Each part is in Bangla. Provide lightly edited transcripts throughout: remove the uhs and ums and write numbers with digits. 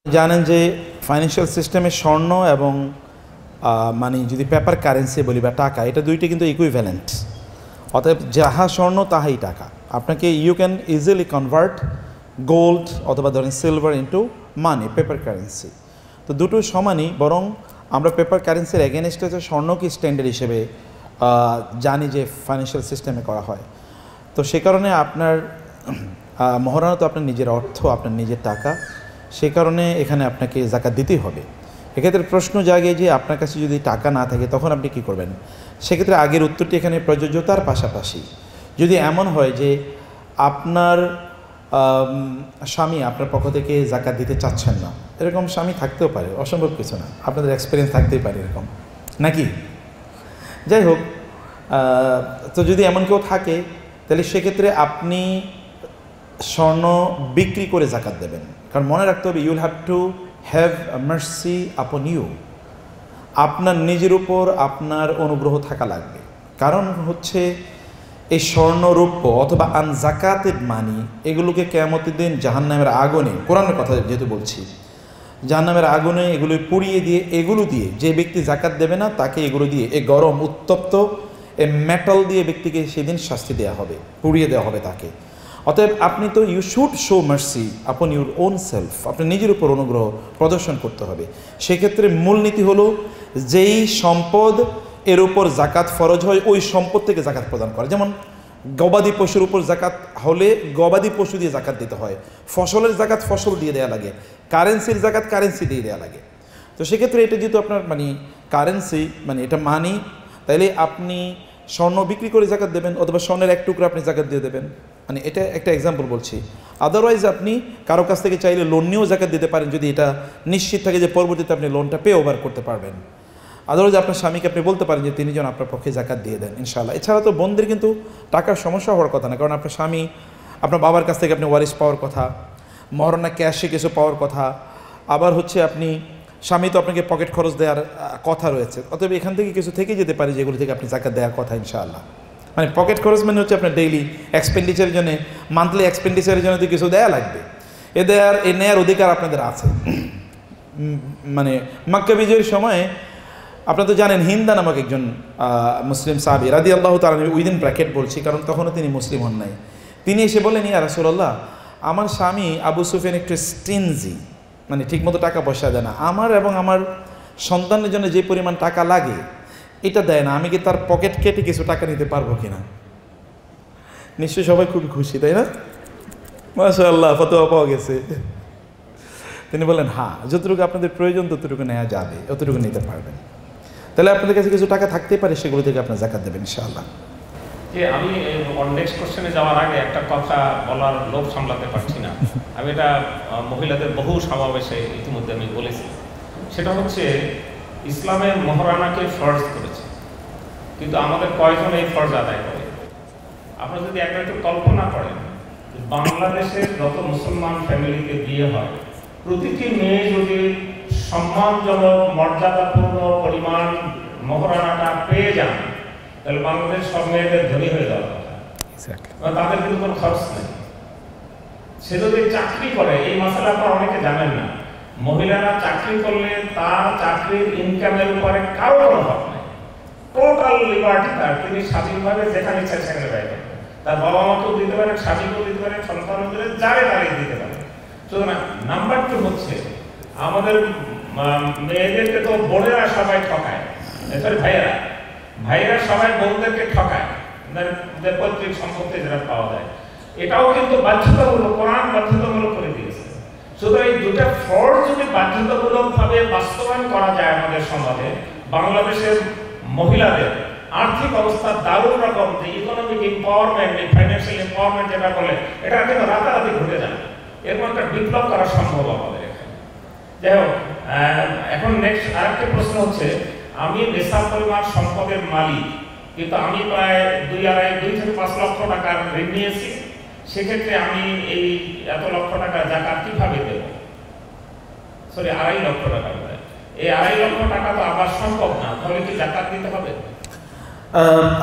জানেন যে ফাইন্যান্সিয়াল সিস্টেমে স্বর্ণ এবং মানে যদি পেপার কারেন্সি বলি বা টাকা, এটা দুইটা কিন্তু ইকুইভ্যালেন্ট। অতএব যাহা স্বর্ণ তাহাই টাকা। আপনাকে you can easily convert gold অথবা ধরেন silver into money, paper currency. তো দুটো সমানই, বরং আমরা পেপার কারেন্সির এগেনস্টে যে স্বর্ণকে স্ট্যান্ডার্ড হিসেবে জানি যে ফাইন্যান্সিয়াল সিস্টেমে করা হয়। তো সে কারণে আপনার মহারণা তো আপনার নিজের অর্থ, আপনার নিজের টাকা, সে কারণে এখানে আপনাকে যাকাত দিতেই হবে। এক্ষেত্রে প্রশ্ন জাগে যে আপনার কাছে যদি টাকা না থাকে তখন আপনি কী করবেন। সেক্ষেত্রে আগের উত্তরটি এখানে প্রযোজ্যতার পাশাপাশি যদি এমন হয় যে আপনার স্বামী আপনার পক্ষ থেকে যাকাত দিতে চাচ্ছেন না, এরকম স্বামী থাকতেও পারে, অসম্ভব কিছু না, আপনাদের এক্সপিরিয়েন্স থাকতেই পারে এরকম, নাকি? যাই হোক, তো যদি এমন কেউ থাকে তাহলে সেক্ষেত্রে আপনি স্বর্ণ বিক্রি করে যাকাত দেবেন। কারণ মনে রাখতে হবে, you'll have to have mercy upon you. আপনার নিজের উপর আপনার অনুগ্রহ থাকা লাগবে। কারণ হচ্ছে এই স্বর্ণরূপ্য অথবা আনজাকাতের মানি, এগুলোকে কিয়ামতের দিন জাহান্নামের আগুনে, কোরআনের কথা যেহেতু বলছি, জাহান্নামের আগুনে এগুলো পুড়িয়ে দিয়ে, এগুলো দিয়ে যে ব্যক্তি যাকাত দেবে না তাকে এগুলো দিয়ে, এই গরম উত্তপ্ত এ মেটাল দিয়ে ব্যক্তিকে সেদিন শাস্তি দেওয়া হবে, পুড়িয়ে দেওয়া হবে তাকে। অতএব আপনি তো you should show mercy upon your own self, আপনি নিজের উপর অনুগ্রহ প্রদর্শন করতে হবে। সেক্ষেত্রে মূলনীতি হলো, যেই সম্পদ এর উপর জাকাত ফরজ হয় ওই সম্পদ থেকে জাকাত প্রদান করা। যেমন গবাদি পশুর উপর জাকাত হলে গবাদি পশু দিয়ে জাকাত দিতে হয়, ফসলের জাকাত ফসল দিয়ে দেওয়া লাগে, কারেন্সির জাকাত কারেন্সি দিয়ে দেওয়া লাগে। তো সেক্ষেত্রে এটা যেহেতু আপনার মানে কারেন্সি, মানে এটা মানি, তাইলে আপনি স্বর্ণ বিক্রি করে জাকাত দেবেন, অথবা স্বর্ণের এক টুকরো আপনি জাকাত দিয়ে দেবেন। মানে এটা একটা এক্সাম্পল বলছি। আদারওয়াইজ আপনি কারো কাছ থেকে চাইলে লোন নিয়েও জাকাত দিতে পারেন, যদি এটা নিশ্চিত থাকে যে পরবর্তীতে আপনি লোনটা পে ওভার করতে পারবেন। আদারওয়াইজ আপনার স্বামীকে আপনি বলতে পারেন যে তিনি যেন আপনার পক্ষে জাকাত দিয়ে দেন, ইনশাআল্লাহ। এছাড়া তো বোনদের কিন্তু টাকার সমস্যা হওয়ার কথা না, কারণ আপনার স্বামী, আপনার বাবার কাছ থেকে আপনি ওয়ারিশ পাওয়ার কথা, মহারণা ক্যাশে কিছু পাওয়ার কথা, আবার হচ্ছে আপনি স্বামী তো আপনাকে পকেট খরচ দেওয়ার কথা রয়েছে। অতএব এখান থেকে কিছু থেকে যেতে পারে যেগুলো থেকে আপনি জাকাত দেওয়ার কথা, ইনশাআল্লাহ। মানে পকেট খরচ মানে হচ্ছে আপনার ডেইলি এক্সপেন্ডিচারের জন্য, মান্থলি এক্সপেন্ডিচারের জন্য তো কিছু দেওয়া লাগবে, এ নেয়ার অধিকার আপনাদের আছে। মানে মক্কা বিজয়ের সময় আপনারা তো জানেন, হিন্দা নামক একজন মুসলিম সাহাবী রাদিয়াল্লাহু তাআলা, উইদিন ব্র্যাকেট বলছি কারণ তখনও তিনি মুসলিম হন নাই, তিনি এসে বলেন, ইয়া রাসূলুল্লাহ, আমার স্বামী আবু সুফিয়ান একটু স্টিনজি, মানে ঠিকমতো টাকা পয়সা দেয় না, আমার এবং আমার সন্তানের জন্য যে পরিমাণ টাকা লাগে এটা দেয় না, আমি কি তার পকেট কেটে কিছু টাকা নিতে পারবো কিনা? নিশ্চয়ই সবাই খুবই খুশি, তাই না? মাশাআল্লাহ, ফতোয়া পাওয়া গেছে। তিনি বলেন, হ্যাঁ, যতটুকু আপনাদের প্রয়োজন ততটুকু নেওয়া যাবে, অতটুকু নিতে পারবেন। তাহলে আপনাদের কাছে কিছু টাকা থাকতেই পারে, সেগুলো থেকে আপনার জাকাত দেবেন, ইনশাআল্লাহ। যে আমি নেক্সট কোশ্চেনে যাওয়ার আগে একটা কথা বলার লোভ সামলাতে পারছি না। আমি এটা মহিলাদের বহু সমাবেশে ইতিমধ্যে আমি বলেছি। সেটা হচ্ছে, ইসলামে মহারানাকে ফরজ করেছে, কিন্তু আমাদের কয়জন এই ফরজ আদায় করে? আপনারা যদি একবার একটু কল্পনা করেন, বাংলাদেশের যত মুসলমান ফ্যামিলিতে বিয়ে হয়, প্রতিটি মেয়ে যদি সম্মানজনক মর্যাদাপূর্ণ পরিমাণ মহারানাটা পেয়ে যান, তাহলে বাংলাদেশ সব মেয়েদের ধনী হয়ে যাওয়ার কথা। তাদের কিন্তু কোনো খরচ নেই। সে যদি চাকরি করে, এই মশলা আপনারা অনেকে জানেন না, মহিলারা চাকরি করলে তার চাকরির ইনকামের উপরে কারো কোনো হক নেই, টোটাল লিবার্টি তার, তিনি স্বাধীনভাবে যেখানে ইচ্ছা সেখানে ব্যয় করেন। তার বাবা মাকেও দিতে পারেন, স্বামীকেও দিতে পারেন, সন্তানও দিতে পারেন, যারে তারে দিতে পারেন। সুতরাং নাম্বার 2 হচ্ছে, আমাদের মেয়েদেরকে তো বোনেরা সবাই ঠকায়, সরি ভাইয়েরা সবাই বোনদেরকে ঠকায়, পৈতৃক সম্পত্তি যেটা পাওয়া যায়, এটাও কিন্তু বাধ্যতামূলক, কোরআন বাধ্যতামূলক করে দিয়েছে। সুতরাং এই দুটা ফরজ যদি বাধ্যতামূলকভাবে বাস্তবায়ন করা যায় আমাদের সমাজে, বাংলাদেশের মহিলাদের আর্থিক অবস্থা দারুণ রকম, যে ইকোনমিক এম্পাওয়ারমেন্ট, ফাইন্যান্সিয়াল এম্পাওয়ারমেন্ট যেটা বলে, এটা কিন্তু রাতারাতি ঘটে যায়। এরকম একটা বিপ্লব করা সম্ভব আমাদের এখানে। যাই হোক, এখন নেক্সট আরেকটা প্রশ্ন হচ্ছে, আমি নেশার পরিমাণ সম্পদের মালিক, কিন্তু আমি প্রায় 2 থেকে 5 লক্ষ টাকার ঋণ নিয়েছি, সেক্ষেত্রে আমি এই এত লক্ষ টাকা জাকাত কিভাবে দেব? সরি, 2.5 লক্ষ টাকা। এই 2.5 লক্ষ টাকা তো আবার সম্ভব না, তাহলে কি জাকাত দিতে হবে?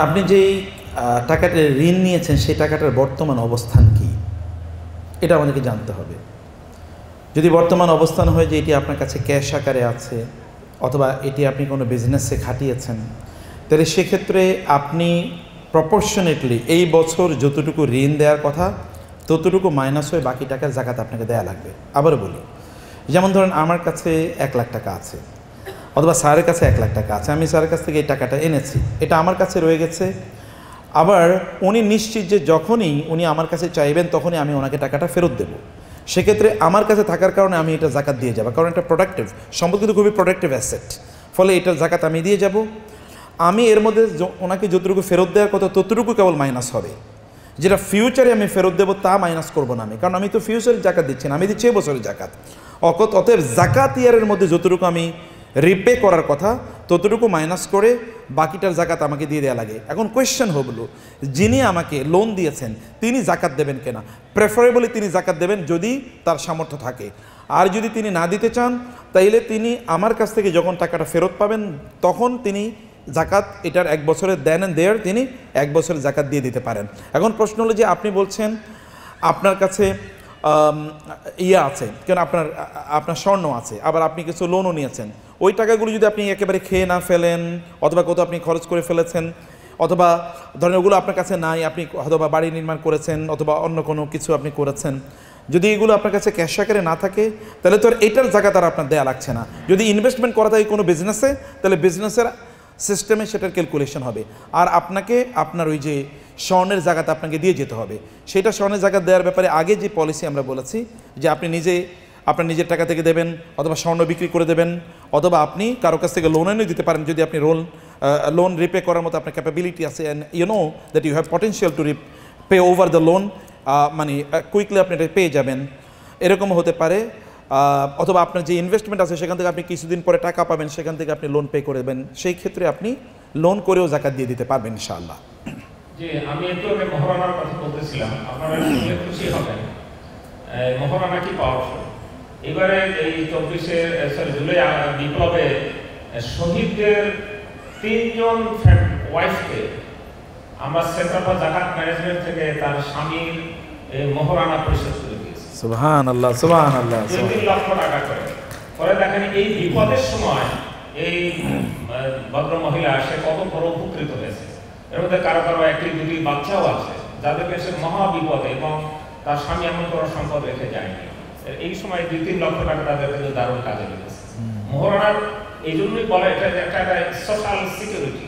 আপনি যেই টাকাটা ঋণ নিয়েছেন সেই টাকাটার বর্তমান অবস্থান কি, এটা আমাদেরকে জানতে হবে। যদি বর্তমান অবস্থান হয় যে এটি আপনার কাছে ক্যাশ আকারে আছে অথবা এটি আপনি কোনো বিজনেসে খাটিয়েছেন, তাহলে সেক্ষেত্রে আপনি প্রপোর্শনেটলি এই বছর যতটুকু ঋণ দেওয়ার কথা ততটুকু মাইনাস হয়ে বাকি টাকার জাকাত আপনাকে দেয়া লাগবে। আবার বলি, যেমন ধরেন আমার কাছে 1 লাখ টাকা আছে অথবা স্যারের কাছে 1 লাখ টাকা আছে, আমি স্যারের কাছ থেকে এই টাকাটা এনেছি, এটা আমার কাছে রয়ে গেছে। আবার উনি নিশ্চিত যে যখনই উনি আমার কাছে চাইবেন তখনই আমি ওনাকে টাকাটা ফেরত দেবো। সেক্ষেত্রে আমার কাছে থাকার কারণে আমি এটা জাকাত দিয়ে যাবো, কারণ এটা প্রোডাক্টিভ সম্পদ, কিন্তু খুবই প্রোডাক্টিভ অ্যাসেট, ফলে এটার জাকাত আমি দিয়ে যাব। আমি এর মধ্যে ওনাকে যতটুকু ফেরত দেওয়ার কথা ততটুকু কেবল মাইনাস হবে, যেটা ফিউচারে আমি ফেরত দেবো তা মাইনাস করবো না আমি, কারণ আমি তো ফিউচারে জাকাত দিচ্ছি না, আমি দিচ্ছি এবছরের জাকাত। অতএব জাকাত ইয়ারের মধ্যে যতটুকু আমি রিপে করার কথা ততটুকু মাইনাস করে বাকিটার জাকাত আমাকে দিয়ে দেওয়া লাগে। এখন কোয়েশ্চেন হলো, যিনি আমাকে লোন দিয়েছেন তিনি জাকাত দেবেন কিনা? প্রেফারেবলি তিনি জাকাত দেবেন যদি তার সামর্থ্য থাকে, আর যদি তিনি না দিতে চান তাইলে তিনি আমার কাছ থেকে যখন টাকাটা ফেরত পাবেন তখন তিনি জাকাত এটার 1 বছরের দেন অ্যান্ড দেয়ার তিনি 1 বছরের জাকাত দিয়ে দিতে পারেন। এখন প্রশ্ন হলো যে আপনি বলছেন আপনার কাছে আছে, কেন আপনার স্বর্ণ আছে, আবার আপনি কিছু লোনও নিয়েছেন, ওই টাকাগুলো যদি আপনি একেবারে খেয়ে না ফেলেন অথবা কোথাও আপনি খরচ করে ফেলেছেন অথবা ধরেন ওগুলো আপনার কাছে নাই, আপনি অথবা বাড়ি নির্মাণ করেছেন অথবা অন্য কোনো কিছু আপনি করেছেন, যদি এগুলো আপনার কাছে ক্যাশ আকারে না থাকে তাহলে তো আর এটার জাকাত আর আপনার দেয়া লাগছে না। যদি ইনভেস্টমেন্ট করা থাকে কোনো বিজনেসে তাহলে বিজনেসের সিস্টেমে সেটার ক্যালকুলেশন হবে, আর আপনাকে আপনার ওই যে স্বর্ণের জাকাত আপনাকে দিয়ে যেতে হবে। সেটা স্বর্ণের জাকাত দেওয়ার ব্যাপারে আগে যে পলিসি আমরা বলেছি যে আপনি আপনার নিজের টাকা থেকে দেবেন অথবা স্বর্ণ বিক্রি করে দেবেন অথবা আপনি কারো কাছ থেকে লোন এনে দিতে পারেন যদি আপনি লোন রিপে করার মতো আপনার ক্যাপাবিলিটি আছে, and you know that you have potential to pay over the loan, মানে কুইকলি আপনি এটা পেয়ে যাবেন, এরকম হতে পারে। অথবা আপনার যে ইনভেস্টমেন্ট আছে সেখান থেকে আপনি কিছুদিন পরে টাকা পাবেন, সেখান থেকে আপনি লোন পে করে দেবেন, সেই ক্ষেত্রে আপনি লোন করেও জাকাত দিয়ে দিতে পারবেন ইনশাআল্লাহ। জি, আমি একটু আগে মহারানার কথা বলতেছিলাম, আপনারা শুনলে খুশি হবেন। মহারানা কি পাওয়ারফুল! এবারে এই জুলাই বিপ্লবে শহীদদের 3 জন ওয়াইফকে আমরা সেন্টার ফর জাকাত ম্যানেজমেন্ট থেকে তার স্বামীর মহারানা পরিশোধ করে দিয়েছি। সুবহানাল্লাহ, সুবহানাল্লাহ। 2 লক্ষ টাকা করে। পরে দেখেন এই বিপদের সময় এই ভদ্র মহিলা সে কত বড় উপকৃত হয়েছে। এর মধ্যে কারো কারো 1-2 বাচ্চাও আছে যাদেরকে সে মহা বিপদে, এবং তার স্বামী এমন কোনো সম্পদ রেখে যায়নি। এই সময় 2-3 লক্ষ টাকা তাদের কিন্তু দারুণ কাজে লেগেছে। মহারানার এই জন্যই বলা এটা একটা সোশ্যাল সিকিউরিটি,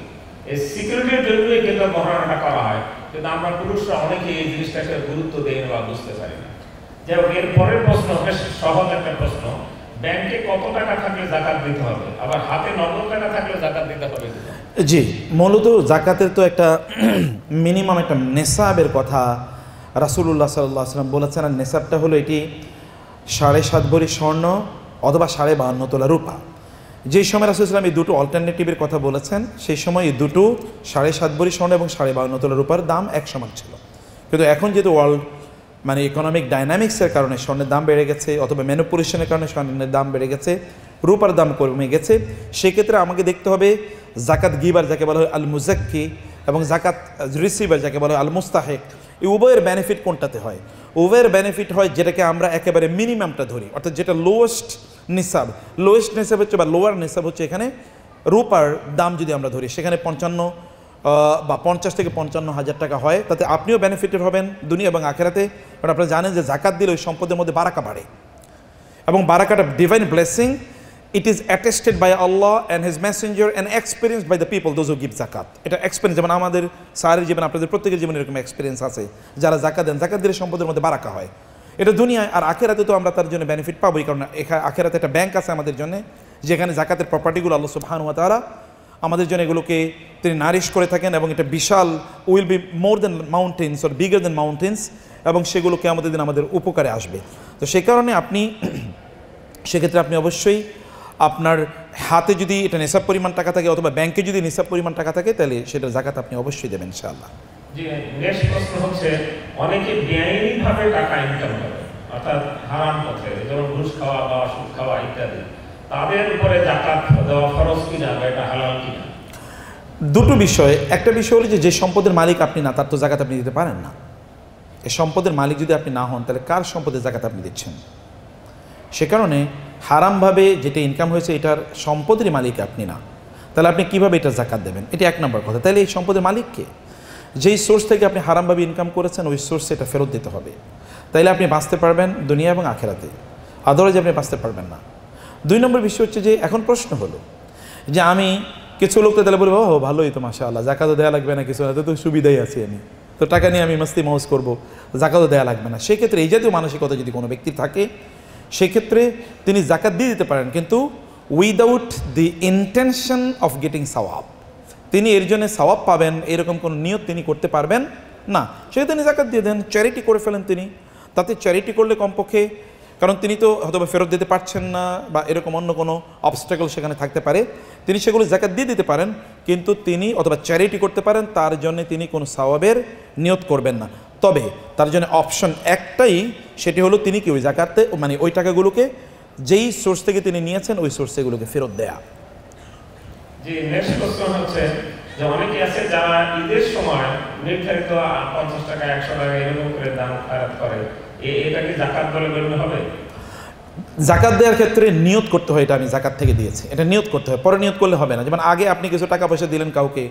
এই সিকিউরিটির জন্যই কিন্তু মহারানাটা করা হয়, কিন্তু আমরা পুরুষরা অনেকে এই জিনিসটাকে গুরুত্ব দেই না বা বুঝতে পারি না। যাই হোক, এর পরের প্রশ্ন বেশ সহজ একটা প্রশ্ন, ব্যাংকে কত টাকা থাকলে জাকাত দিতে হবে, আবার হাতে নগদ টাকা থাকলে জাকাত দিতে হবে? জি, মূলত জাকাতের তো একটা মিনিমাম একটা নেসাবের কথা রাসূলুল্লাহ সাল্লাল্লাহু আলাইহি ওয়াসাল্লাম বলেছেন, আর নেসাবটা হলো এটি 7.5 ভরি স্বর্ণ অথবা 52.5 তোলা রূপা। যেই সময় রাসূল সাল্লাল্লাহু আলাইহি ওয়াসাল্লাম এই দুটো অল্টারনেটিভের কথা বলেছেন সেই সময় এই দুটো 7.5 ভরি স্বর্ণ এবং 52.5 তোলা রূপার দাম এক সমান ছিল। কিন্তু এখন যেহেতু ওয়ার্ল্ড মানে ইকোনমিক ডাইনামিক্সের কারণে স্বর্ণের দাম বেড়ে গেছে অথবা ম্যানিপুলেশনের কারণে স্বর্ণের দাম বেড়ে গেছে, রূপার দাম কমে গেছে, সেক্ষেত্রে আমাকে দেখতে হবে জাকাত গিভার যাকে বলা হয় আল মুজাক্কি এবং জাকাত রিসিভার যাকে বলা হয় আল মুস্তাহিক, এই উভয়ের বেনিফিট কোনটাতে হয়? উভয়ের বেনিফিট হয় যেটাকে আমরা একেবারে মিনিমামটা ধরি, অর্থাৎ যেটা লোয়েস্ট নিসাব হচ্ছে বা লোয়ার নিসাব হচ্ছে এখানে রূপার দাম যদি আমরা ধরি সেখানে 55 বা 50 থেকে 55,000 টাকা হয়, তাতে আপনিও বেনিফিটেড হবেন দুনিয়া এবং আখেরাতে। কারণ আপনারা জানেন যে জাকাত দিলে ওই সম্পদের মধ্যে বারাকা বাড়ে এবং বারাকাটা divine blessing, it is attested by Allah and his messenger and experience by the people those who give জাকাত। এটা এক্সপিরিয়েন্স, যেমন আমাদের স্যারের জীবন আপনাদের প্রত্যেকের জীবনে এরকম এক্সপিরিয়েন্স আছে, যারা জাকাত দেন জাকাত দিলে সম্পদের মধ্যে বারাকা হয়। এটা দুনিয়ায়, আর আখেরাতে তো আমরা তার জন্য বেনিফিট পাবোই, কারণ আখেরাতে একটা ব্যাংক আছে আমাদের জন্য যেখানে জাকাতের প্রপার্টিগুলো আল্লাহ সুবহানাহু ওয়া তাআলা আমাদের জন্য এগুলোকে তিনি নারিশ করে থাকেন এবং এটা বিশাল will be more than mountains or bigger than mountains, এবং সেগুলোকে আমাদের দিন আমাদের উপকারে আসবে। তো সেই কারণে আপনি সেক্ষেত্রে আপনি অবশ্যই আপনার হাতে যদি এটা নিসাব পরিমাণ টাকা থাকে অথবা ব্যাংকে যদি নিসাব পরিমাণ টাকা থাকে তাহলে সেটার জাকাত আপনি অবশ্যই দেবেন ইনশাআল্লাহ। জি, নেক্সট প্রশ্ন হচ্ছে, অনেকে বেআইনিভাবে টাকা ইনকাম করে, অর্থাৎ হারাম পথে, যেমন ঘুষ খাওয়া বা সুদ খাওয়া ইত্যাদি, তাদের উপরে জাকাত দেওয়া ফরজ কিনা বা এটা হালাল কিনা? দুটো বিষয়। একটা বিষয় হলো যে সম্পদের মালিক আপনি না তার তো জাকাত আপনি দিতে পারেন না। এই সম্পদের মালিক যদি আপনি না হন তাহলে কার সম্পদের জাকাত আপনি দিচ্ছেন? সে কারণে হারামভাবে যেটা ইনকাম হয়েছে এটার সম্পদের মালিক আপনি না, তাহলে আপনি কীভাবে এটা জাকাত দেবেন? এটা এক নম্বর কথা। তাহলে এই সম্পদের মালিককে, যেই সোর্স থেকে আপনি হারামভাবে ইনকাম করেছেন ওই সোর্সে এটা ফেরত দিতে হবে, তাইলে আপনি বাঁচতে পারবেন দুনিয়া এবং আখেরাতে, আদারওয়াইজ আপনি বাঁচতে পারবেন না। 2 নম্বর বিষয় হচ্ছে যে এখন প্রশ্ন হলো যে আমি কিছু লোক তো তাহলে বলবো ও ভালোই তো মাশাআল্লাহ, জাকাতও দেওয়া লাগবে না, কিছু না, তো সুবিধাই আছি, আমি তো টাকা নিয়ে আমি মাস্তি মৌজ করবো, জাকাতও দেওয়া লাগবে না। সেক্ষেত্রে এই জাতীয় মানসিকতা যদি কোনো ব্যক্তির থাকে সেক্ষেত্রে তিনি জাকাত দিয়ে দিতে পারেন, কিন্তু without the intention of getting সাওয়াব। তিনি এর জন্য সাওয়াব পাবেন এরকম কোনো নিয়ত তিনি করতে পারবেন না, সেটা তিনি জাকাত দিয়ে দেন, চ্যারিটি করে ফেলেন তিনি। তাতে চ্যারিটি করলে কমপক্ষে, কারণ তিনি তো হয়তো ফেরত দিতে পারছেন না বা এরকম অন্য কোনো অবস্ট্যাকল সেখানে থাকতে পারে, তিনি সেগুলো জাকাত দিয়ে দিতে পারেন, কিন্তু তিনি অথবা চ্যারিটি করতে পারেন, তার জন্য তিনি কোনো সাওয়াবের নিয়ত করবেন না। তবে তার জন্য অপশন একটাই, সেটি হলো তিনি কি ওই জাকাতে মানে ওই টাকাগুলোকে যেই সোর্স থেকে তিনি নিয়েছেন ওই সোর্স এগুলোকে ফেরত দেয়া। জি, নেক্সট কোশ্চেন হচ্ছে যে অনেকে আছে যারা ঈদের সময় নির্ধারিত 50 টাকা 100 টাকা এরকম করে দান খয়রাত করে, এটা কি জাকাত বলে গণ্য হবে? জাকাত দেওয়ার ক্ষেত্রে নিয়ত করতে হয় এটা আমি জাকাত থেকে দিয়েছি, এটা নিয়ত করতে হয়, পরে নিয়ত করলে হবে না। যেমন আগে আপনি কিছু টাকা পয়সা দিলেন কাউকে,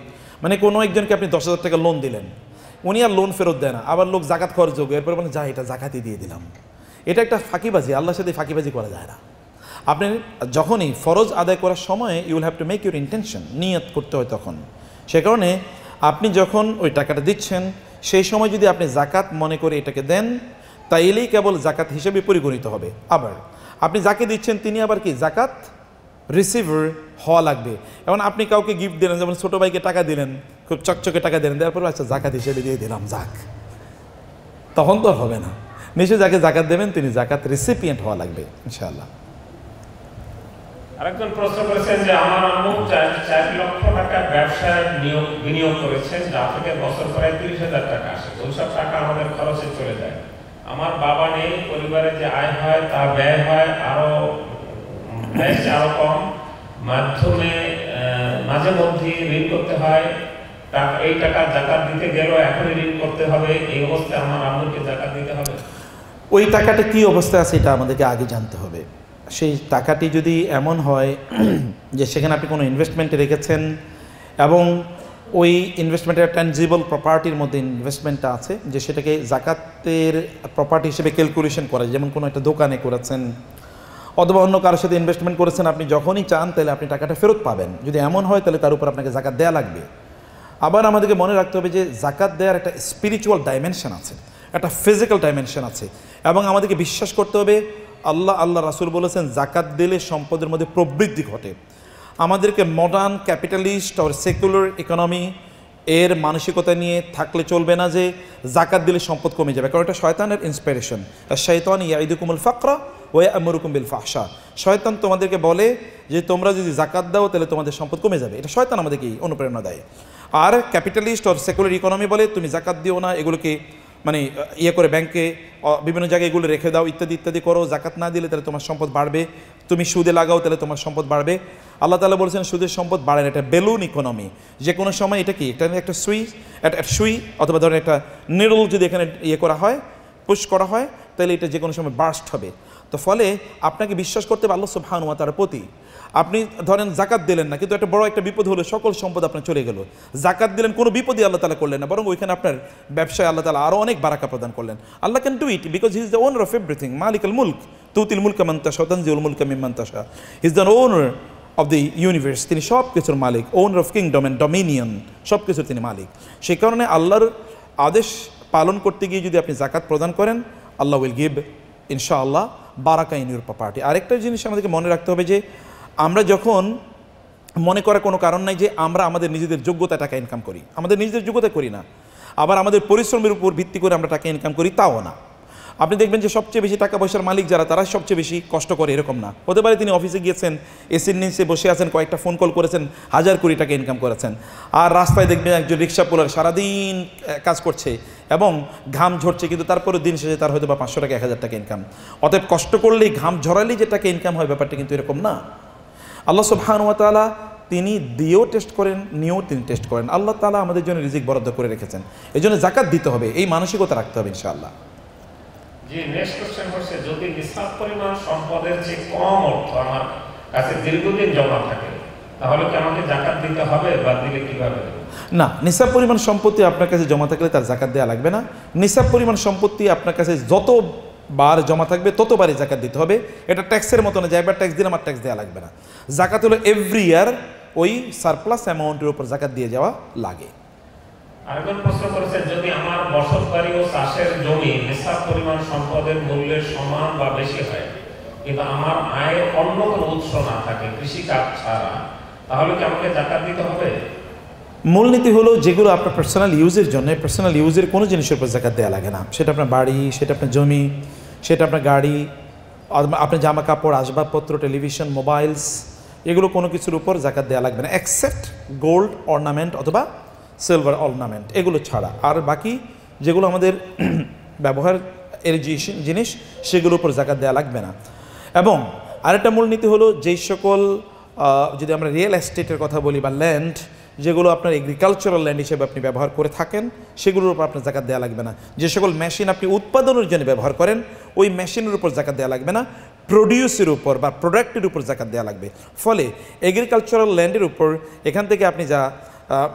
মানে কোনো একজনকে আপনি 10,000 টাকা লোন দিলেন, উনি আর লোন ফেরত দেয় না, আবার লোক জাকাত খরচ যোগ, এরপর মানে যা এটা জাকাতই দিয়ে দিলাম, এটা একটা ফাঁকিবাজি, আল্লাহর সাথে ফাঁকিবাজি করা যায় না। আপনি যখনই ফরজ আদায় করার সময় you will have to make your intention, নিয়ত করতে হয় তখন। সে কারণে আপনি যখন ওই টাকাটা দিচ্ছেন সেই সময় যদি আপনি জাকাত মনে করে এটাকে দেন তাইলেই কেবল জাকাত হিসেবে পরিগণিত হবে। আবার আপনি যাকে দিচ্ছেন তিনি আবার কি জাকাত রিসিভার হওয়া লাগবে। এখন আপনি কাউকে গিফট দিলেন, যেমন ছোটো ভাইকে টাকা দিলেন, খুব চকচকে টাকা দিলেন, দেওয়ার পর আচ্ছা জাকাত হিসেবে দিয়ে দিলাম যাক, তখন তো হবে না। নিশ্চয়ই যাকে জাকাত দেবেন তিনি জাকাত রিসিপিয়েন্ট হওয়া লাগবে ইনশাআল্লাহ। আরেকজন প্রশ্ন করেছেন যে আমার আম্মু 4 লক্ষ টাকা ব্যবসায় বিনিয়োগ করেছেন, যা থেকে বছর প্রায় 30,000 টাকা আসে, ওইসব টাকা আমাদের খরচে চলে যায়। আমার বাবা নেই, পরিবারে যে আয় হয় তা ব্যয় হয় আরো কম, মাঝে মধ্যে ঋণ করতে হয়, এই টাকা জাকাত দিতে গেলেও এখনই ঋণ করতে হবে, এই অবস্থায় আমার আম্মুকে জাকাত দিতে হবে? ওই টাকাটা কি অবস্থায় আছে এটা আমাদেরকে আগে জানতে হবে। সেই টাকাটি যদি এমন হয় যে সেখানে আপনি কোনো ইনভেস্টমেন্টে রেখেছেন এবং ওই ইনভেস্টমেন্টের ট্যানজিবল প্রপার্টির মধ্যে ইনভেস্টমেন্টটা আছে, যে সেটাকে জাকাতের প্রপার্টি হিসেবে ক্যালকুলেশন করা, যেমন কোনো একটা দোকানে করেছেন অথবা অন্য কারোর সাথে ইনভেস্টমেন্ট করেছেন, আপনি যখনই চান তাহলে আপনি টাকাটা ফেরত পাবেন। যদি এমন হয় তাহলে তার উপর আপনাকে জাকাত দেওয়া লাগবে। আবার আমাদেরকে মনে রাখতে হবে যে জাকাত দেওয়ার একটা স্পিরিচুয়াল ডাইমেনশন আছে, একটা ফিজিক্যাল ডাইমেনশন আছে, এবং আমাদেরকে বিশ্বাস করতে হবে আল্লাহ রাসূল বলেছেন জাকাত দিলে সম্পদের মধ্যে প্রবৃদ্ধি ঘটে। আমাদেরকে মডার্ন ক্যাপিটালিস্ট আর সেকুলার ইকোনমি এর মানসিকতা নিয়ে থাকলে চলবে না যে জাকাত দিলে সম্পদ কমে যাবে, কারণ এটা শয়তানের ইন্সপিরেশন। শাইতান ইয়াইদুকুমুল ফাকরা ওয়া ইয়া'মুরুকুম বিল ফাহশা, শয়তান তোমাদেরকে বলে যে তোমরা যদি জাকাত দাও তাহলে তোমাদের সম্পদ কমে যাবে, এটা শয়তান আমাদেরকে অনুপ্রেরণা দেয়। আর ক্যাপিটালিস্ট আর সেকুলার ইকোনমি বলে তুমি জাকাত দিও না, এগুলোকে মানে করে ব্যাংকে বিভিন্ন জায়গায় এগুলো রেখে দাও, ইত্যাদি ইত্যাদি করো, জাকাত না দিলে তাহলে তোমার সম্পদ বাড়বে, তুমি সুদে লাগাও তাহলে তোমার সম্পদ বাড়বে। আল্লাহ তাআলা বলেছেন সুদের সম্পদ বাড়ে না, এটা বেলুন ইকোনমি। যে কোনো সময় এটা কি একটা সুই অথবা ধরেন একটা নিডল যদি এখানে করা হয়, পুশ করা হয়, তাহলে এটা যে কোনো সময় বার্স্ট হবে। তো ফলে আপনাকে বিশ্বাস করতে হবে আল্লাহ সুবহানাহু ওয়া তাআলার প্রতি। আপনি ধরেন জাকাত দিলেন না, কিন্তু একটা বড় একটা বিপদ হলো, সকল সম্পদ আপনার চলে গেল। জাকাত দিলেন, কোনো বিপদই আল্লাহ তাআলা করলেন না, বরং ওইখানে আপনার ব্যবসায় আল্লাহ তাআলা আরও অনেক বারাকা প্রদান করলেন। Allah can do it because he is the owner of everything, মালিকুল মুলক, তুতিল মুলকা মান তাশা, তানজিউল মুলকা মিম্মান তাশা। He is the owner of the universe, তিনি সব কিছুর মালিক, owner of kingdom and dominion, সব কিছুর তিনি মালিক। সেই কারণে আল্লাহর আদেশ পালন করতে গিয়ে যদি আপনি জাকাত প্রদান করেন, আল্লাহ উইল গিভ ইনশাআল্লাহ বারাকা ইন ইউর প্রপার্টি। আরেকটা জিনিস আমাদেরকে মনে রাখতে হবে যে আমরা যখন মনে করার কোনো কারণ নাই যে আমরা আমাদের নিজেদের যোগ্যতা টাকা ইনকাম করি, আমাদের নিজেদের যোগ্যতা করি না, আবার আমাদের পরিশ্রমের উপর ভিত্তি করে আমরা টাকা ইনকাম করি, তাও না। আপনি দেখবেন যে সবচেয়ে বেশি টাকা পয়সার মালিক যারা, তারা সবচেয়ে বেশি কষ্ট করে এরকম না। হতে পারে তিনি অফিসে গিয়েছেন, এসির নিচে বসে আছেন, কয়েকটা ফোন কল করেছেন, 1000 কোটি টাকা ইনকাম করেছেন। আর রাস্তায় দেখবেন একজন রিক্সা পোলার সারাদিন কাজ করছে এবং ঘাম ঝরছে, কিন্তু তারপরে দিন শেষে তার হয়তো বা 500 টাকা 1000 টাকা ইনকাম। অতএব কষ্ট করলেই ঘাম ঝরালেই যে টাকা ইনকাম হয়, ব্যাপারটা কিন্তু এরকম না। আল্লাহ সুবহানাহু ওয়া তাআলা তিনি দিয়েও টেস্ট করেন, নিয়েও তিনি টেস্ট করেন। আল্লাহ তাআলা আমাদের জন্য রিজিক বরাদ্দ করে রেখেছেন, এই জন্য জাকাত দিতে হবে, এই মানসিকতা রাখতে হবে ইনশাআল্লাহ। যে নেক্সট কোশ্চেন হচ্ছে, যদি নিসাব পরিমাণ সম্পদের চেয়ে কম অর্থ আমার কাছে দীর্ঘদিন জমা থাকে, তাহলে কি আমাকে জাকাত দিতে হবে বা দিলে কিভাবে? না, নিসাব পরিমাণ সম্পত্তি আপনার কাছে জমা থাকলে তার জাকাত দেওয়া লাগবে না। নিসাব পরিমাণ সম্পত্তি আপনার কাছে যতবার জমা থাকবে ততবারই জাকাত দিতে হবে। এটা ট্যাক্সের মতো না যে একবার ট্যাক্স দিলে আমার ট্যাক্স দেওয়া লাগবে না। জাকাত হলো এভরি ইয়ার ওই সারপ্লাস অ্যামাউন্টের উপর জাকাত দিয়ে যাওয়া লাগে। আরেকজন প্রশ্ন করেছে, যদি আমার বসত বাড়ি ও চাষের জমি নিসাব পরিমাণ সম্পদের মূল্যের সমান বা বেশি হয়, কিন্তু আমার আয়ের অন্য কোনো উৎস না থাকে কৃষিকাজ ছাড়া, তাহলে কি আমাকে জাকাত দিতে হবে? মূলনীতি হলো যেগুলো আপনার পার্সোনাল ইউজের জন্য, পার্সোনাল ইউজের কোনো জিনিসের উপর জাকাত দেওয়া লাগে না। সেটা আপনার বাড়ি, সেটা আপনার জমি, সেটা আপনার গাড়ি, আপনার জামা কাপড়, আসবাবপত্র, টেলিভিশন, মোবাইলস, এগুলো কোনো কিছুর উপর জাকাত দেওয়া লাগবে না, এক্সেপ্ট গোল্ড অর্নামেন্ট অথবা সিলভার অর্নামেন্ট, এগুলো ছাড়া। আর বাকি যেগুলো আমাদের ব্যবহার এর জিনিস, সেগুলোর উপর জাকাত দেওয়া লাগবে না। এবং আরেকটা মূলনীতি হলো, যেই সকল যদি আমরা রিয়েল এস্টেটের কথা বলি বা ল্যান্ড, যেগুলো আপনার এগ্রিকালচারাল ল্যান্ড হিসেবে আপনি ব্যবহার করে থাকেন, সেগুলোর উপর আপনার জাকাত দেওয়া লাগবে না। যে সকল মেশিন আপনি উৎপাদনের জন্য ব্যবহার করেন, ওই মেশিনের উপর জাকাত দেওয়া লাগবে না। প্রডিউসের উপর বা প্রোডাক্টের উপর জাকাত দেওয়া লাগবে। ফলে এগ্রিকালচারাল ল্যান্ডের উপর এখান থেকে আপনি যা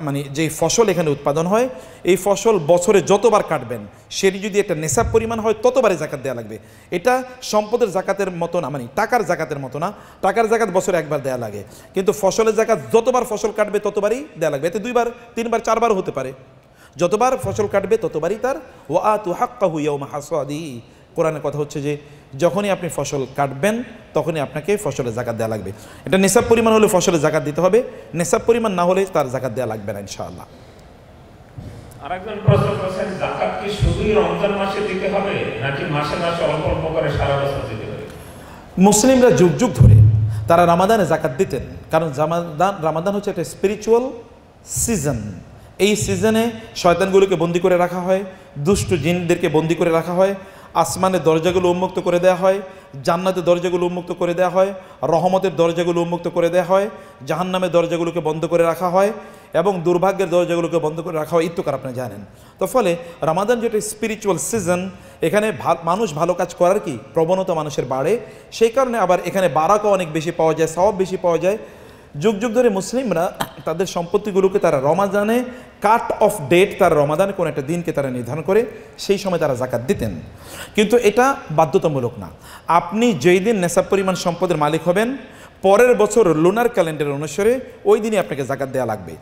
মানে যেই ফসল এখানে উৎপাদন হয়, এই ফসল বছরে যতবার কাটবেন, সেটি যদি একটা নেশাব পরিমাণ হয় ততবারে জাকাত দেওয়া লাগবে। এটা সম্পদের জাকাতের মতো না, মানে টাকার জাকাতের মতো না। টাকার জাকাত বছরে একবার দেওয়া লাগে, কিন্তু ফসলের জাকাত যতবার ফসল কাটবে ততবারই দেওয়া লাগবে। এতে 2 বার 3 বার 4 বার হতে পারে। যতবার ফসল কাটবে ততবারই তার ওয়াতু হাক্কাহু ইয়াউমা হাসাদিহি। কোরআনের কথা হচ্ছে যে যখনই আপনি ফসল কাটবেন তখনই আপনাকে ফসলের জাকাত দেওয়া লাগবে। এটা নিসাব পরিমাণ হলে ফসলের জাকাত দিতে হবে, নিসাব পরিমাণ না হলে তার জাকাত দেওয়া লাগবে না ইনশাআল্লাহ। আরেকজন প্রশ্ন করেছেন, জাকাত কি শুধুই রমজান মাসে দিতে হবে নাকি মাসে মাসে অল্প অল্প করে সারা বছর দিতে হবে? মুসলিমরা যুগ যুগ ধরে তারা রামাদানে জাকাত দিতেন, কারণ রামাদান হচ্ছে একটা স্পিরিচুয়াল সিজন। এই সিজনে শয়তানগুলোকে বন্দি করে রাখা হয়, দুষ্ট জিনদেরকে বন্দি করে রাখা হয়, আসমানের দরজাগুলো উন্মুক্ত করে দেওয়া হয়, জান্নাতের দরজাগুলো উন্মুক্ত করে দেওয়া হয়, রহমতের দরজাগুলো উন্মুক্ত করে দেওয়া হয়, জাহান্নামের দরজাগুলোকে বন্ধ করে রাখা হয় এবং দুর্ভাগ্যের দরজাগুলোকে বন্ধ করে রাখা হয়, ইত্যাকার আপনি জানেন। তো ফলে রমাদান যেটা স্পিরিচুয়াল সিজন, এখানে মানুষ ভালো কাজ করার কি প্রবণতা মানুষের বাড়ে, সেই কারণে আবার এখানে বারাকা অনেক বেশি পাওয়া যায়, সওয়াব বেশি পাওয়া যায়। যুগ যুগ ধরে মুসলিমরা তাদের সম্পত্তিগুলোকে তারা রমাদানে কাট অফ ডেট, তার রমাদানে কোনো একটা দিনকে তারা নির্ধারণ করে সেই সময় তারা জাকাত দিতেন। কিন্তু এটা বাধ্যতামূলক না। আপনি যেই দিন নেশাব পরিমাণ সম্পদের মালিক হবেন, পরের বছর লুনার ক্যালেন্ডার অনুসারে ওই দিনই আপনাকে জাকাত দেওয়া লাগবে।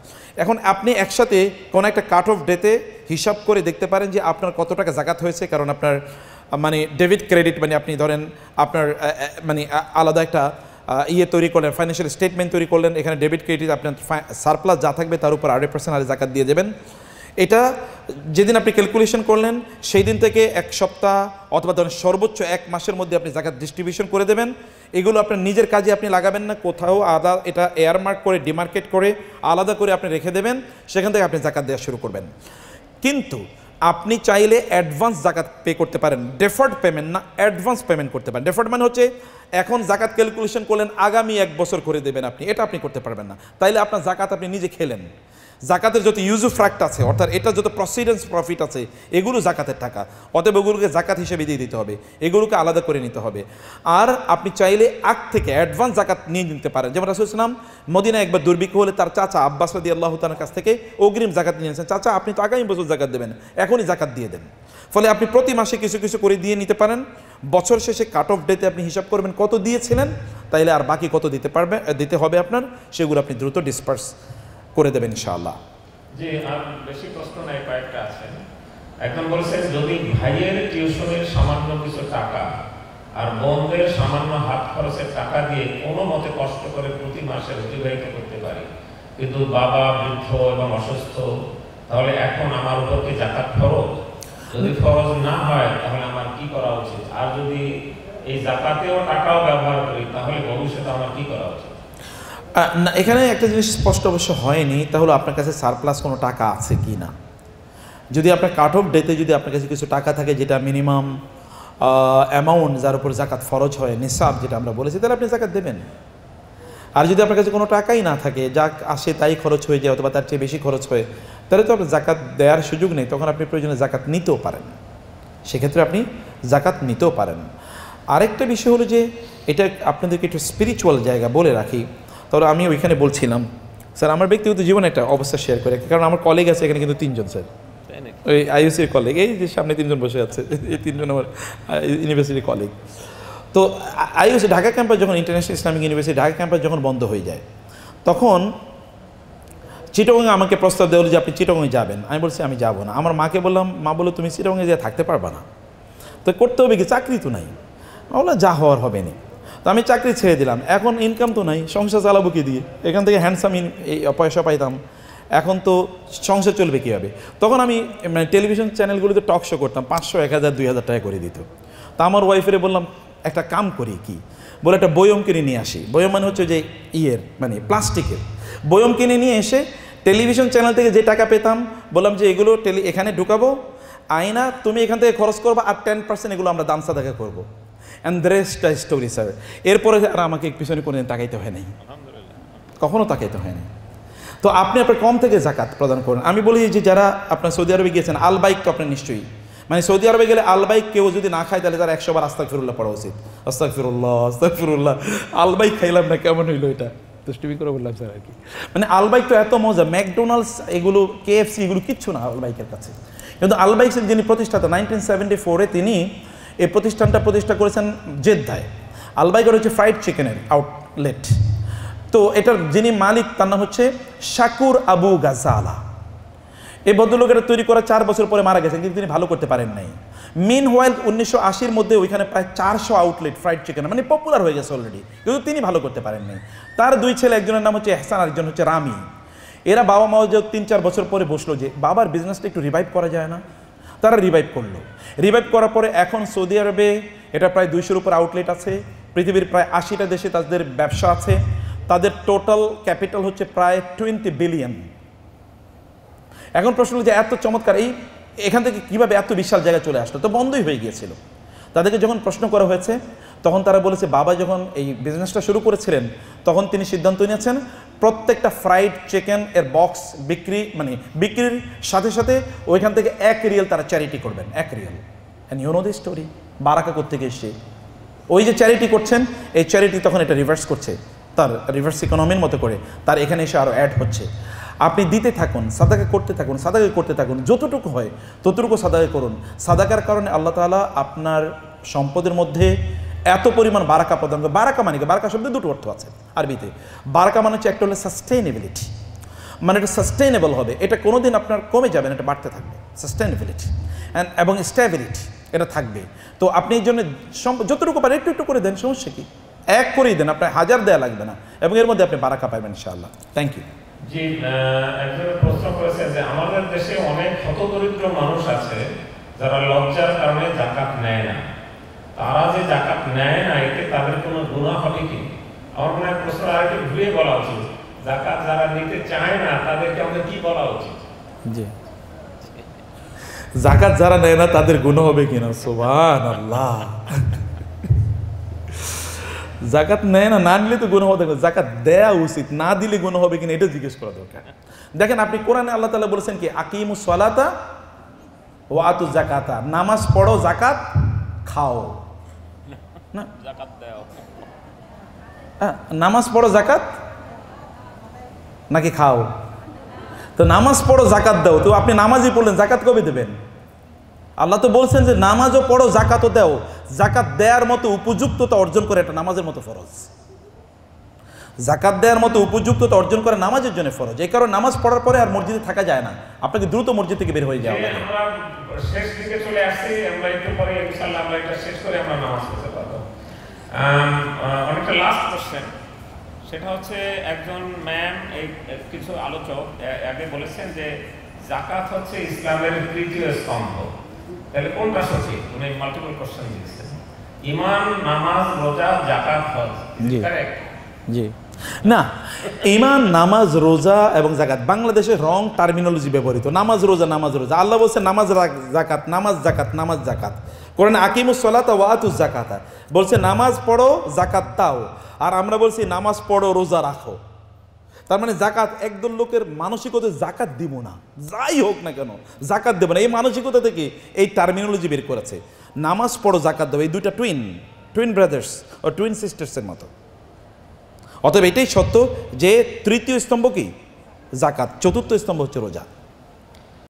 এখন আপনি একসাথে কোনো একটা কাট অফ ডেতে হিসাব করে দেখতে পারেন যে আপনার কত টাকা জাকাত হয়েছে, কারণ আপনার মানে ডেবিট ক্রেডিট, মানে আপনি ধরেন আপনার মানে আলাদা একটা তৈরি করলেন, ফাইন্যান্সিয়াল স্টেটমেন্ট তৈরি করলেন, এখানে ডেবিট ক্রেডিট আপনার সারপ্লাস যা থাকবে তার উপর 8% আর জাকাত দিয়ে দেবেন। এটা যেদিন আপনি ক্যালকুলেশন করলেন সেই দিন থেকে 1 সপ্তাহ অথবা ধরেন সর্বোচ্চ 1 মাসের মধ্যে আপনি জাকাত ডিস্ট্রিবিউশন করে দেবেন। এগুলো আপনার নিজের কাজে আপনি লাগাবেন না, কোথাও আলাদা এটা এয়ারমার্ক করে ডিমার্কেট করে আলাদা করে আপনি রেখে দেবেন, সেখান থেকে আপনি জাকাত দেওয়া শুরু করবেন। কিন্তু আপনি চাইলে অ্যাডভান্স জাকাত পে করতে পারেন, ডেফার্ড পেমেন্ট না, অ্যাডভান্স পেমেন্ট করতে পারেন। ডেফার্ড মানে হচ্ছে এখন জাকাত ক্যালকুলেশন করলেন, আগামী 1 বছর করে দেবেন আপনি, এটা আপনি করতে পারবেন না। তাইলে আপনার জাকাত আপনি নিজে খেলেন। জাকাতের যত ইউজুফ্রাক্ট আছে, অর্থাৎ এটা যত প্রসিডেন্স প্রফিট আছে, এগুলো জাকাতের টাকা, অতএব এগুলোকে জাকাত হিসেবে দিয়ে দিতে হবে, এগুলোকে আলাদা করে নিতে হবে। আর আপনি চাইলে আগ থেকে অ্যাডভান্স জাকাত নিয়ে নিতে পারেন। যেমন রাসূল সাল্লাল্লাহু আলাইহি ওয়াসাল্লাম মদিনায় একবার দুর্ভিক্ষ হলে তার চাচা আব্বাস রাদিয়াল্লাহু তাআলার কাছ থেকে অগ্রিম জাকাত নিয়ে নিয়েছেন। চাচা, আপনি তো আগামী বছর জাকাত দেবেন, এখনই জাকাত দিয়ে দেন। ফলে আপনি প্রতি মাসে কিছু কিছু করে দিয়ে নিতে পারেন। বছর শেষে কাট অফ ডেতে আপনি হিসাব করবেন কত দিয়েছিলেন, তাইলে আর বাকি কত দিতে হবে আপনার, সেগুলো আপনি দ্রুত ডিসপার্স করে দেবেন ইনশাআল্লাহ। জি, আর বেশি প্রশ্ন নাই, কয়েকটা আছে। একজন বলেছেন, যদি ভাইয়ের টিউশনের সামান্য কিছু টাকা আর বোনদের সামান্য হাত খরচের টাকা দিয়ে কোনো মতে কষ্ট করে প্রতি মাসে অতিবাহিত করতে পারি, কিন্তু বাবা বৃদ্ধ এবং অসুস্থ, তাহলে এখন আমার উপর কি জাকাত ফরজ? যদি ফরজ না হয় তাহলে আমার কি করা উচিত? আর যদি এই জাকাতেও টাকাও ব্যবহার করি তাহলে ভবিষ্যতে আমার কি করা উচিত? না, এখানে একটা জিনিস স্পষ্ট অবশ্য হয়নি, তাহলে আপনার কাছে সারপ্লাস কোনো টাকা আছে কি না। যদি আপনার কাট অফ ডেতে যদি আপনার কাছে কিছু টাকা থাকে যেটা মিনিমাম অ্যামাউন্ট যার উপর জাকাত ফরজ হয়, নিসাব যেটা আমরা বলেছি, তাহলে আপনি জাকাত দেবেন। আর যদি আপনার কাছে কোনো টাকাই না থাকে, যা আসে তাই খরচ হয়ে যায় অথবা তার চেয়ে বেশি খরচ হয়, তাহলে তো আপনার জাকাত দেওয়ার সুযোগ নেই, তখন আপনি প্রয়োজনে জাকাত নিতেও পারেন। সেক্ষেত্রে আপনি জাকাত নিতেও পারেন। আরেকটা বিষয় হলো যে এটা আপনাদেরকে একটু স্পিরিচুয়াল জায়গা বলে রাখি, তাহলে আমি ওইখানে বলছিলাম স্যার আমার ব্যক্তিগত জীবনে একটা অবস্থা শেয়ার করে, কারণ আমার কলিগ আছে এখানে কিন্তু 3 জন স্যার, ওই আইইউসির কলিগ, এই যে সামনে 3 জন বসে আছে, এই 3 জন আমার ইউনিভার্সিটির কলিগ। তো আইইউসি ঢাকা ক্যাম্পাস যখন international Islamic university Dhaka campus যখন বন্ধ হয়ে যায়, তখন চিটাগংয়ে আমাকে প্রস্তাব দেওয়া হলো যে আপনি চিটাগংয়ে যাবেন। আমি বলছি আমি যাবো না। আমার মাকে বললাম, মা বললো তুমি চিটাগংয়ে যেয়ে থাকতে পারবা না, তো করতে হবে কি, চাকরি তো নাই। বললো যা হওয়ার হবে না। তো আমি চাকরি ছেড়ে দিলাম, এখন ইনকাম তো নাই, সংসার চালাবো কি দিয়ে, এখান থেকে হ্যান্ডসাম এই পয়সা পাইতাম, এখন তো সংসার চলবে কীভাবে। তখন আমি মানে টেলিভিশন চ্যানেলগুলোতে টক শো করতাম, 500, 1000, 2000 টাকা করে দিত। তা আমার ওয়াইফেরে বললাম একটা কাম করি কি, বলে একটা বয়ম কিনে নিয়ে আসি। বয়ম মানে হচ্ছে যে মানে প্লাস্টিকের বয়ম কিনে নিয়ে এসে টেলিভিশন চ্যানেল থেকে যে টাকা পেতাম বললাম যে এগুলো এখানে ঢুকাবো, আয়না তুমি এখান থেকে খরচ করবো, আর 10% এগুলো আমরা দাম সাদাকা করবো। And the rest story sir. এরপরে আর আমাকে পিছনে কোনো দিন তাকাইতে হয় নাই, কখনও তাকাইতে হয় নাই। তো আপনি আপনার কম থেকে জাকাত প্রদান করুন। আমি বলি যে যারা আপনার সৌদি আরবে গিয়েছেন, আলবাইক তো আপনার নিশ্চয়ই, মানে সৌদি আরবে গেলে আলবাইক কেউ যদি না খায় তাহলে তার 100 বার আস্তাগফিরুল্লাহ পড়া উচিত। আস্তাগফিরুল্লাহ, আস্তাগফিরুল্লাহ। আলবাইক খাইলাম না, কেমন হইলো এটা, দুষ্টুমি করে বললাম স্যার আর কি। মানে আলবাইক তো এত মজা, ম্যাকডোনাল্ডস এগুলো, কেএফসি এগুলো কিচ্ছু না আলবাইকের কাছে। কিন্তু আলবাইকের যিনি প্রতিষ্ঠাতা 1974-এ তিনি এই প্রতিষ্ঠানটা প্রতিষ্ঠা করেছেন জেদ্দায়। আলবাইকের হচ্ছে ফ্রাইড চিকেনের আউটলেট। তো এটার যিনি মালিক তার নাম হচ্ছে শাকুর আবু গাজালা। এই ভদ্রলোকেরা তৈরি করা 4 বছর পরে মারা গেছেন, কিন্তু তিনি ভালো করতে পারেন নাই। মিন হোয়াইল 1980-র মধ্যে ওইখানে প্রায় 400 আউটলেট ফ্রাইড চিকেন, মানে পপুলার হয়ে গেছে অলরেডি, কিন্তু তিনি ভালো করতে পারেন নাই। তার 2 ছেলে, একজনের নাম হচ্ছে এহসান, আরেকজন হচ্ছে রামি। এরা বাবা মাও যে 3-4 বছর পরে বসলো যে বাবার বিজনেসটা একটু রিভাইভ করা যায় না। তারা রিভাইভ করলো। রিভাইভ করার পরে এখন সৌদি আরবে এটা প্রায় 200-র উপর আউটলেট আছে, পৃথিবীর প্রায় 80টা দেশে তাদের ব্যবসা আছে। তাদের টোটাল ক্যাপিটাল হচ্ছে প্রায় 20 বিলিয়ন। এখন প্রশ্ন হলো যে এত চমৎকার এখান থেকে কীভাবে এত বিশাল জায়গায় চলে আসলো, তো বন্ধই হয়ে গিয়েছিল। তাদেরকে যখন প্রশ্ন করা হয়েছে তখন তারা বলেছে বাবা যখন এই বিজনেসটা শুরু করেছিলেন তখন তিনি সিদ্ধান্ত নিয়েছেন প্রত্যেকটা ফ্রাইড চিকেন এর বক্স বিক্রির সাথে সাথে ওইখান থেকে 1 রিয়াল তারা চ্যারিটি করবেন, 1 riyal. And you know the story, বারাকা কোত্থেকে এসে ওই যে চ্যারিটি করছেন, এই চ্যারিটি তখন এটা রিভার্স করছে, তার রিভার্স ইকোনমির মতো করে তার এখানে এসে আরও অ্যাড হচ্ছে। আপনি দিতে থাকুন, সাদাকা করতে থাকুন, সাদাকা করতে থাকুন, যতটুকু হয় ততটুকু সাদাকা করুন। সাদাকার কারণে আল্লাহ তাআলা আপনার সম্পদের মধ্যে এত পরিমাণ বারাকা প্রদান করে। বারাকা মানে কি, বারাকা শব্দে 2টো অর্থ আছে আরবিতে। বারাকা মানে হচ্ছে একটা হলো সাস্টেইনেবিলিটি, মানে এটা সাস্টেইনেবল হবে, এটা কোনোদিন আপনার কমে যাবে না, এটা বাড়তে থাকবে, সাস্টেইনেবিলিটি এবং স্ট্যাবিলিটি এটা থাকবে। তো আপনি এই জন্য যতটুকু পারেন একটু একটু করে দেন, সমস্যা কি, 1 করেই দেন, আপনার 1000 দেওয়া লাগবে না, এবং এর মধ্যে আপনি বারাকা পাবেন ইনশাআল্লাহ। Thank you. জি, একজন প্রশ্ন করেছে যে আমাদের দেশে অনেক হতদরিদ্র মানুষ আছে যারা লজ্জার কারণে যাকাত নেয় না, তারা যে যাকাত নেয় না এতে তাদের কোনো গুনাহ হবে কি? আমার মনে হয় প্রশ্ন আরেকটু ঘুরিয়ে বলা উচিত, যাকাত যারা নিতে চায় না তাদেরকে আমাদের কি বলা উচিত? জি, যাকাত যারা নেয় না তাদের গুনাহ হবে কিনা, সুবহানাল্লাহ। জাকাত নেয় না, না নিলে তো গুনাহ হবে, জাকাত দেয়া উচিত, না দিলে গুনাহ হবে কিনা এটা জিজ্ঞেস করা দরকার। দেখেন আপনি কোরআনে আল্লাহ তাআলা বলেছেন কি, আকিমুস সালাতা ওয়া আতুজ যাকাতা, নামাজ পড়ো যাকাত খাও না, যাকাত দাও। নামাজ পড়ো জাকাত নাকি খাও? তো নামাজ পড়ো জাকাত দাও, তো আপনি নামাজই পড়লেন, জাকাত কবে দেবেন? আল্লাহ তো বলছেন যে নামাজও পড়ো জাকাতও দাও। জাকাত দেওয়ার মতো উপযুক্ততা অর্জন করে এটা নামাজের মতো ফরজ। জাকাত দেওয়ার মতো উপযুক্ততা অর্জন করে নামাজের জন্য ফরজ। এই কারণে নামাজ পড়ার পরে আর মসজিদে থাকা যায় না, আপনাকে দ্রুত মসজিদ থেকে বের হয়ে যাওয়া লাগে। আমরা শেষ দিকে চলে আসছি, আমরা একটু পরে ইনশাআল্লাহ আমরা এটা শেষ করে আমরা নামাজ পড়তে পারবো। অনেকটা লাস্ট কোশ্চেন, সেটা হচ্ছে একজন ম্যাম এই কিছু আলোচক আগে বলেছেন যে যাকাত হচ্ছে ইসলামের 3য় স্তম্ভ, তাহলে কোনটা সঠিক? উনি মাল্টিপল কোশ্চেন দিয়েছেন, ঈমান, নামাজ, রোজা, যাকাত, হজ। জি জি, না, ঈমান, নামাজ, রোজা এবং যাকাত বাংলাদেশে রং টার্মিনোলজি ব্যবহৃত। নামাজ রোজা, নামাজ রোজা, আল্লাহ বলছে নামাজ যাকাত, নামাজ যাকাত, নামাজ যাকাত। কোরআনে আকিমুস সালাতা ওয়া আতুজ যাকাতা বলছে নামাজ পড়ো জাকাত দাও, আর আমরা বলছি নামাজ পড়ো রোজা রাখো। তার মানে জাকাত একদল লোকের মানসিকতা, জাকাত দিব না, যাই হোক না কেন জাকাত দেব না, এই মানসিকতা থেকে এই টার্মিনোলজি বের করেছে। নামাজ পড়ো, জাকাত দেবো, এই দুইটা টুইন ব্রাদার্স ও টুইন সিস্টার্সের মতো। অতএব এটাই সত্য যে তৃতীয় স্তম্ভ কি? জাকাত, চতুর্থ স্তম্ভ হচ্ছে রোজা।